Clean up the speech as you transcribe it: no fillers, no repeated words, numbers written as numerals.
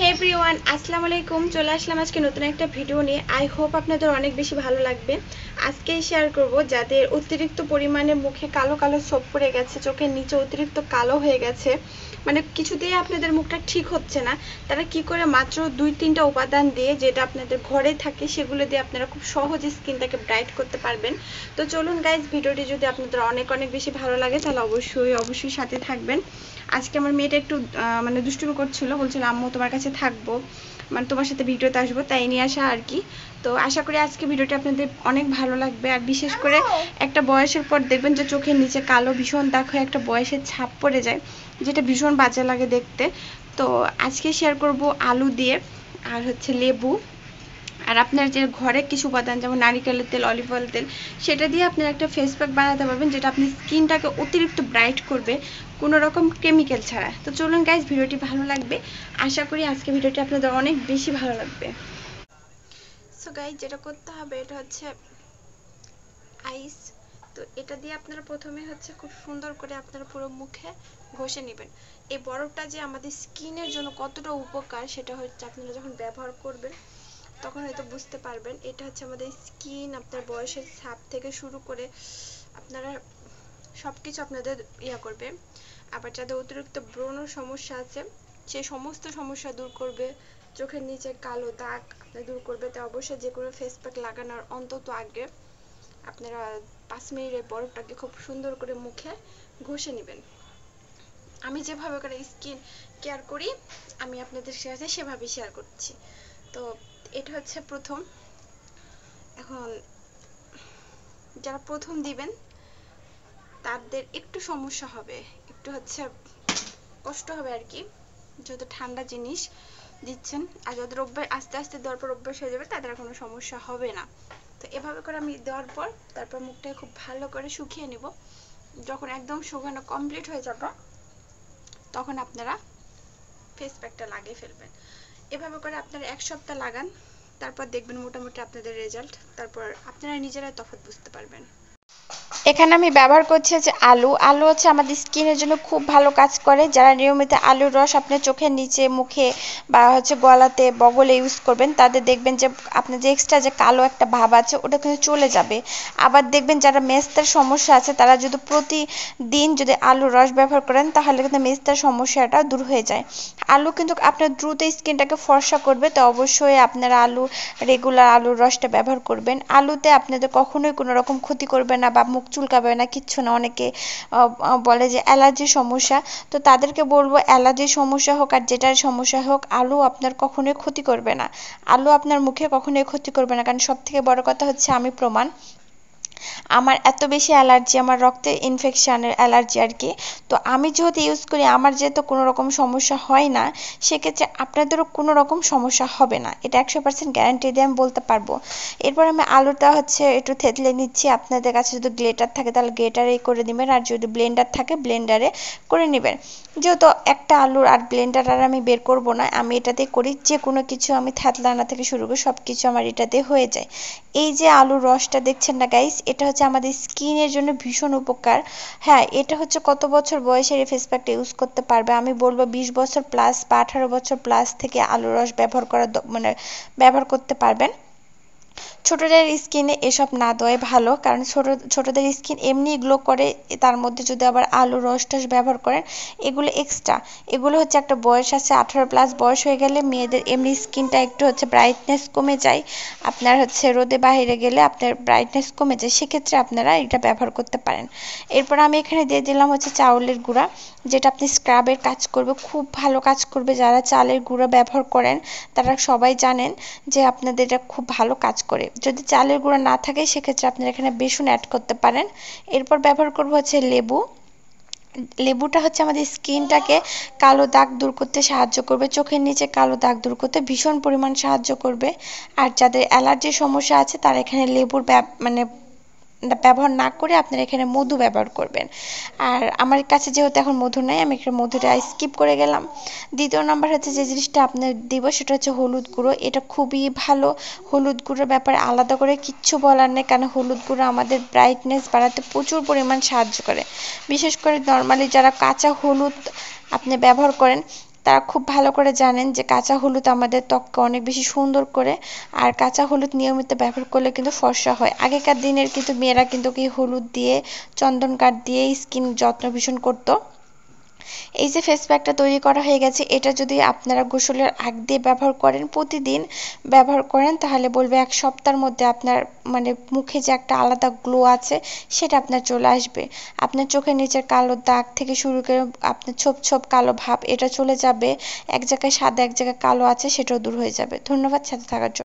হে everyone, আসসালামু আলাইকুম। চলে আসলাম আজকে নতুন একটা ভিডিও নিয়ে। আই হোপ আপনাদের অনেক বেশি ভালো লাগবে। আজকে শেয়ার করব যাদের অতিরিক্ত পরিমাণে মুখে কালো কালো ছোপ পড়ে গেছে, চোখের নিচে অতিরিক্ত কালো হয়ে গেছে, মানে কিছুতেই আপনাদের মুখটা ঠিক হচ্ছে না, তারা কি করে মাত্র 2-3টা উপাদান দিয়ে, যেটা আপনাদের ঘরে থাকে, সেগুলো দিয়ে আপনারা খুব সহজে স্কিনটাকে ব্রাইট করতে পারবেন। তো চলুন গাইজ, ভিডিওটি যদি আপনাদের অনেক বেশি ভালো লাগে তাহলে অবশ্যই সাথে থাকবেন। আজকে আমার মেয়েটা একটু মানে দুষ্টুমি করছিল, বলছিল আম্মু তোমার কাছে থাকবো, মানে তোমার সাথে ভিডিওতে আসবো, তাই নিয়ে আসা আর কি। তো আশা করি আজকে ভিডিওটি আপনাদের অনেক ভালো লাগবে। আর বিশেষ করে একটা বয়সের পর দেখবেন যে চোখের নিচে কালো ভীষণ দাগ হয়ে একটা বয়সের ছাপ পড়ে যায়, যেটা ভীষণ বাজে লাগে দেখতে। তো আজকে শেয়ার করব আলু দিয়ে আর হচ্ছে লেবু, আর আপনার যে ঘরে কিছু উপাদান যেমন নারিকেলের তেল, অলিভ অয়েল তেল, সেটা দিয়ে আপনারা একটা ফেস প্যাক বানাতে পারবেন, যেটা আপনি স্কিনটাকে অতিরিক্ত ব্রাইট করবে কোনো রকম কেমিক্যাল ছাড়া। তো চলুন গাইজ, ভিডিওটি ভালো লাগবে। আশা করি আজকে ভিডিওটি আপনাদের অনেক বেশি ভালো লাগবে। সো গাইজ, যেটা করতে হবে এটা হচ্ছে আইস। তো এটা দিয়ে আপনারা প্রথমে হচ্ছে খুব সুন্দর করে আপনারা পুরো মুখে ঘষে নেবেন। এই বরফটা যে আমাদের স্কিনের জন্য কতটা উপকার সেটা হচ্ছে আপনারা যখন ব্যবহার করবেন তখন হয়তো বুঝতে পারবেন। এটা হচ্ছে আমাদের স্কিন, আপনার বয়সের ছাপ থেকে শুরু করে আপনারা সব কিছু আপনাদের করবে। আবার যাদের অতিরিক্ত ব্রণ সমস্যা আছে সেই সমস্ত সমস্যা দূর করবে, চোখের নিচে কালো দাগ আপনার দূর করবে। তাই অবশ্যই যে কোনো ফেস প্যাক লাগানোর অন্তত আগে আপনারা 5 মিনিটের বরফটাকে খুব সুন্দর করে মুখে ঘষে নেবেন। আমি যেভাবে করে স্কিন কেয়ার করি আমি আপনাদের সাথে সেভাবে শেয়ার করছি। তো এটা হচ্ছে প্রথম। এখন যারা প্রথম দিবেন তাদের একটু সমস্যা হবে, একটু হচ্ছে কষ্ট হবে আর কি, যেহেতু ঠান্ডা জিনিস দিচ্ছেন। আর যাদের অভ্যাস আস্তে আস্তে দেওয়ার পর অভ্যাস হয়ে যাবে তাদের কোনো সমস্যা হবে না। তো এভাবে করে আমি দেওয়ার পর তারপর মুখটাকে খুব ভালো করে শুকিয়ে নিব। যখন একদম শুকানো কমপ্লিট হয়ে যাবে তখন আপনারা ফেস প্যাকটা লাগিয়ে ফেলবেন। এভাবে করে আপনারা 1 সপ্তাহ লাগান, তারপর দেখবেন মোটামুটি আপনাদের রেজাল্ট, তারপর আপনারা নিজেরাই তফাৎ বুঝতে পারবেন। এখানে আমি ব্যবহার করছি হচ্ছে আলু হচ্ছে আমাদের স্কিনের জন্য খুব ভালো কাজ করে। যারা নিয়মিত আলুর রস আপনার চোখের নিচে, মুখে বা হচ্ছে গলাতে, বগলে ইউজ করবেন তাদের দেখবেন যে আপনার যে এক্সট্রা যে কালো একটা ভাব আছে ওটা কিন্তু চলে যাবে। আবার দেখবেন যারা মেস্তার সমস্যা আছে তারা যদি প্রতিদিন যদি আলুর রস ব্যবহার করেন তাহলে কিন্তু মেস্তার সমস্যাটা দূর হয়ে যায়। আলু কিন্তু আপনার দ্রুত স্কিনটাকে ফর্সা করবে, তো অবশ্যই আপনারা রেগুলার আলুর রসটা ব্যবহার করবেন। আলুতে আপনাদের কখনোই কোনো রকম ক্ষতি করবে না বা মুখ চুলকাবে না, কিচ্ছু না। অনেকে বলে যে অ্যালার্জির সমস্যা, তো তাদেরকে বলবো অ্যালার্জির সমস্যা হোক আর যেটার সমস্যা হোক, আলু আপনার কখনোই ক্ষতি করবে না। আলু আপনার মুখে কখনোই ক্ষতি করবে না, কারণ সব থেকে বড় কথা হচ্ছে আমি প্রমাণ। আমার এত বেশি অ্যালার্জি, আমার রক্তে ইনফেকশনের অ্যালার্জি আর কি। তো আমি যেহেতু ইউজ করি, আমার যেহেতু কোনো রকম সমস্যা হয় না, সেক্ষেত্রে আপনাদেরও কোনো রকম সমস্যা হবে না, এটা 100% গ্যারান্টি দিয়ে আমি বলতে পারবো। এরপর আমি আলুটা হচ্ছে একটু থেতলে নিচ্ছি। আপনাদের কাছে যদি গ্রেটার থাকে তাহলে গ্রেটারেই করে নেবেন, আর যদি ব্লেন্ডার থাকে ব্লেন্ডারে করে নেবেন। যেহেতু একটা আলুর আর ব্লেন্ডার আর আমি বের করব না, আমি এটাতেই করি। যে কোনো কিছু আমি থেতলানো থেকে শুরু করে সব কিছু আমার এটাতে হয়ে যায়। এই যে আলুর রসটা দেখছেন না গাইস, এটা হচ্ছে আমাদের স্কিনের জন্য ভীষণ উপকার। হ্যাঁ, এটা হচ্ছে কত বছর বয়সের এই ফেস প্যাকটা ইউজ করতে পারবে, আমি বলবো 20 বছর প্লাস বা 18 বছর প্লাস থেকে আলুর রস ব্যবহার করা মানে ব্যবহার করতে পারবেন। ছোটদের স্কিনে এসব না দেওয়াই ভালো, কারণ ছোটদের স্কিন এমনি গ্লো করে, তার মধ্যে যদি আবার আলুর রসটা ব্যবহার করেন এগুলো এক্সট্রা। এগুলো হচ্ছে একটা বয়স আছে, 18 প্লাস বয়স হয়ে গেলে মেয়েদের এমনি স্কিনটা একটু হচ্ছে ব্রাইটনেস কমে যায়। আপনার হচ্ছে রোদে বাইরে গেলে আপনার ব্রাইটনেস কমে যায়, সেক্ষেত্রে আপনারা এটা ব্যবহার করতে পারেন। এরপর আমি এখানে দিয়ে দিলাম হচ্ছে চাউলের গুঁড়া, যেটা আপনি স্ক্রাবের কাজ করবে, খুব ভালো কাজ করবে। যারা চালের গুঁড়া ব্যবহার করেন তারা সবাই জানেন যে আপনাদের এটা খুব ভালো কাজ করে। যদি চালের গুঁড়া না থাকে সেক্ষেত্রে আপনারা এখানে বেসন অ্যাড করতে পারেন। এরপর ব্যবহার করব হচ্ছে লেবু। লেবুটা হচ্ছে আমাদের স্কিনটাকে কালো দাগ দূর করতে সাহায্য করবে, চোখের নিচে কালো দাগ দূর করতে ভীষণ পরিমাণ সাহায্য করবে। আর যাদের অ্যালার্জির সমস্যা আছে তারা এখানে লেবুর মানে ব্যবহার না করে আপনারা এখানে মধু ব্যবহার করবেন। আর আমার কাছে যেহেতু এখন মধু নাই, আমি এখানে মধুটা স্কিপ করে গেলাম। দ্বিতীয় নাম্বার হচ্ছে যে জিনিসটা আপনার দিব সেটা হচ্ছে হলুদ গুঁড়ো। এটা খুবই ভালো। হলুদ গুঁড়োর ব্যাপারে আলাদা করে কিচ্ছু বলার নেই, কারণ হলুদ গুঁড়ো আমাদের ব্রাইটনেস বাড়াতে প্রচুর পরিমাণ সাহায্য করে। বিশেষ করে নর্মালি যারা কাঁচা হলুদ আপনি ব্যবহার করেন তারা খুব ভালো করে জানেন যে কাঁচা হলুদ আমাদের ত্বককে অনেক বেশি সুন্দর করে, আর কাঁচা হলুদ নিয়মিত ব্যবহার করলে কিন্তু ফর্সা হয়। আগেকার দিনের কিন্তু মেয়েরা কিন্তু কি হলুদ দিয়ে চন্দন কাঠ দিয়ে স্কিন যত্ন ভীষণ করতো। এই যে ফেস প্যাকটা তৈরি করা হয়ে গেছে, এটা যদি আপনারা গোসলের আগ দিয়ে ব্যবহার করেন, প্রতিদিন ব্যবহার করেন, তাহলে বলবে 1 সপ্তাহের মধ্যে আপনার মানে মুখে যে একটা আলাদা গ্লো আছে সেটা আপনার চলে আসবে। আপনার চোখের নিচের কালো দাগ থেকে শুরু করে আপনার ছোপ ছোপ কালো ভাব এটা চলে যাবে। এক জায়গায় সাদা এক জায়গায় কালো আছে সেটাও দূর হয়ে যাবে। ধন্যবাদ সাথে থাকার জন্য।